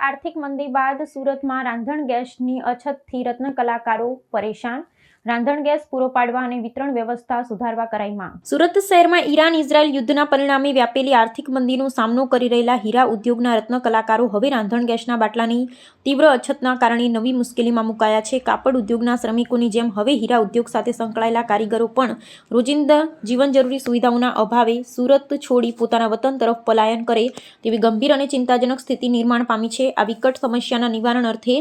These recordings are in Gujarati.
આર્થિક મંદી બાદ સુરતમાં રાંધણ ગેસની અછતથી રત્ન કલાકારો પરેશાન। રાંધણ ગેસ પૂરો પાડવા અને વિતરણ વ્યવસ્થા સુધારવા કરાઈ માંગ। સુરત શહેરમાં ઈરાન ઇઝરાયલ યુદ્ધના પરિણામે વ્યાપેલી આર્થિક મંદીનો સામનો કરી રહેલા હીરા ઉદ્યોગના રત્ન કલાકારો હવે રાંધણ ગેસના બાટલાની તીવ્ર અછતના કારણે નવી મુશ્કેલીમાં મુકાયા છે। કાપડ ઉદ્યોગના શ્રમિકોની જેમ હવે હીરા ઉદ્યોગ સાથે સંકળાયેલા કારીગરો પણ રોજિંદા જીવન જરૂરી સુવિધાઓના અભાવે સુરત છોડી પોતાના વતન તરફ પલાયન કરે તેવી ગંભીર અને ચિંતાજનક સ્થિતિ નિર્માણ પામી છે। આ વિકટ સમસ્યાના નિવારણ અર્થે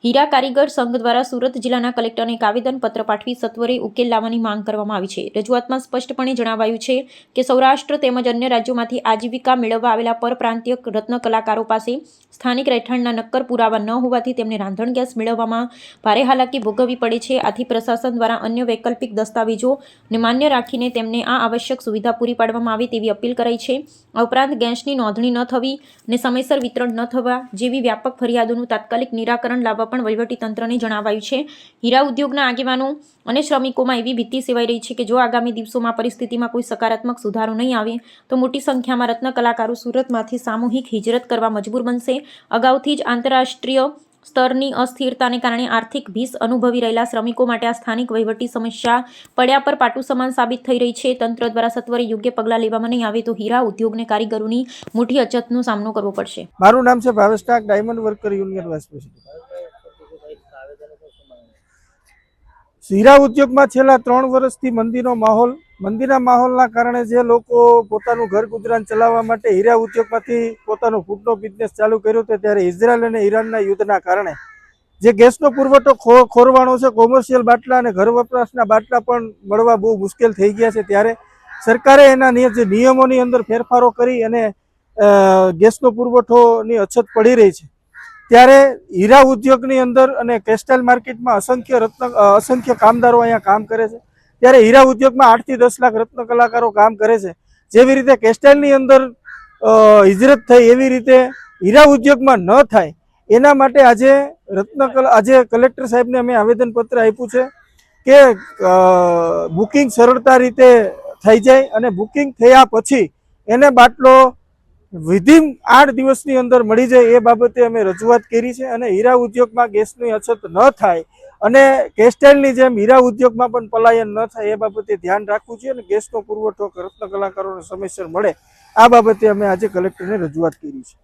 હીરા કારીગર સંઘ દ્વારા સુરત જિલ્લાના કલેક્ટરને એક આવેદનપત્ર પાઠવી સત્વરે ઉકેલ લાવવાની માંગ કરવામાં આવી છે। રજૂઆતમાં સ્પષ્ટપણે જણાવાયું છે કે સૌરાષ્ટ્ર તેમજ અન્ય રાજ્યોમાંથી આજીવિકા મેળવવા આવેલા પરપ્રાંતીય રત્ન કલાકારો પાસે સ્થાનિક રહેઠાણના નક્કર પુરાવા ન હોવાથી તેમને રાંધણ ગેસ મેળવવામાં ભારે હાલાકી ભોગવવી પડે છે। આથી પ્રશાસન દ્વારા અન્ય વૈકલ્પિક દસ્તાવેજોને માન્ય રાખીને તેમને આ આવશ્યક સુવિધા પૂરી પાડવામાં આવે તેવી અપીલ કરાઈ છે। આ ઉપરાંત ગેસની નોંધણી ન થવી અને સમયસર વિતરણ ન થવા જેવી વ્યાપક ફરિયાદોનું તાત્કાલિક નિરાકરણ લાવવા પણ વહીવટીતંત્રને જણાવાયું છે। હીરા ઉદ્યોગના આગેવાનો અને શ્રમિકોમાં એવી ભીતિ સેવાઈ રહી છે કે જો આગામી દિવસોમાં પરિસ્થિતિમાં કોઈ સકારાત્મક સુધારો નહીં આવે તો મોટી સંખ્યામાં રત્ન કલાકારો સુરતમાંથી સામૂહિક હિજરત કરવા મજબૂર બનશે। અગાઉથી જ આંતરરાષ્ટ્રીય સ્તરની અસ્થિરતાને કારણે આર્થિક ભીસ અનુભવી રહેલા શ્રમિકો માટે આ સ્થાનિક વહીવટી સમસ્યા પડ્યા પર પાટું સમાન સાબિત થઈ રહી છે। તંત્ર દ્વારા સત્વરે યોગ્ય પગલાં લેવામાં નહીં આવે તો હીરા ઉદ્યોગને કારીગરોની મોટી અછતનો સામનો કરવો પડશે। મારું નામ છે Bhavesh Tak, diamond worker union vice president. હીરા ઉદ્યોગમાં છેલ્લા 3 વર્ષથી મંદીના માહોલના કારણે જે લોકો પોતાનું ઘર ગુજરાન ચલાવવા માટે હીરા ઉદ્યોગમાંથી પોતાનો ફૂડનો બિઝનેસ ચાલુ કર્યો હતો, ત્યારે ઇઝરાયલ અને ઈરાનના યુદ્ધના કારણે જે ગેસનો પુરવઠો ખોરવાનો છે, કોમર્શિયલ બાટલા અને ઘર વપરાશના બાટલા પણ મળવા બહુ મુશ્કેલ થઈ ગયા છે। ત્યારે સરકારે એના જે નિયમોની અંદર ફેરફારો કરી અને ગેસનો પુરવઠોની અછત પડી રહી છે। ત્યારે હીરા ઉદ્યોગની અંદર અને ટેક્સટાઇલ માર્કેટમાં અસંખ્ય કામદારો અહીંયા કામ કરે છે। ત્યારે હીરા ઉદ્યોગમાં 8 થી 10 લાખ રત્ન કલાકારો કામ કરે છે। જેવી રીતે ટેક્સટાઇલની અંદર હિજરત થઈ એવી રીતે હીરા ઉદ્યોગમાં ન થાય એના માટે આજે કલેક્ટર સાહેબને અમે આવેદનપત્ર આપ્યું છે કે બુકિંગ સરળતા રીતે થઈ જાય અને બુકિંગ થયા પછી એને બાટલો વિધિન 8 દિવસની અંદર મળી જાય એ બાબતે અમે રજૂઆત કરી છે। અને હીરા ઉદ્યોગમાં ગેસની અછત ન થાય અને ટેક્સટાઇલની જેમ હીરા ઉદ્યોગમાં પણ પલાયન ન થાય એ બાબતે ધ્યાન રાખવું જોઈએ અને ગેસનો પુરવઠો રત્ન કલાકારોને સમયસર મળે આ બાબતે અમે આજે કલેક્ટરને રજૂઆત કરી છે।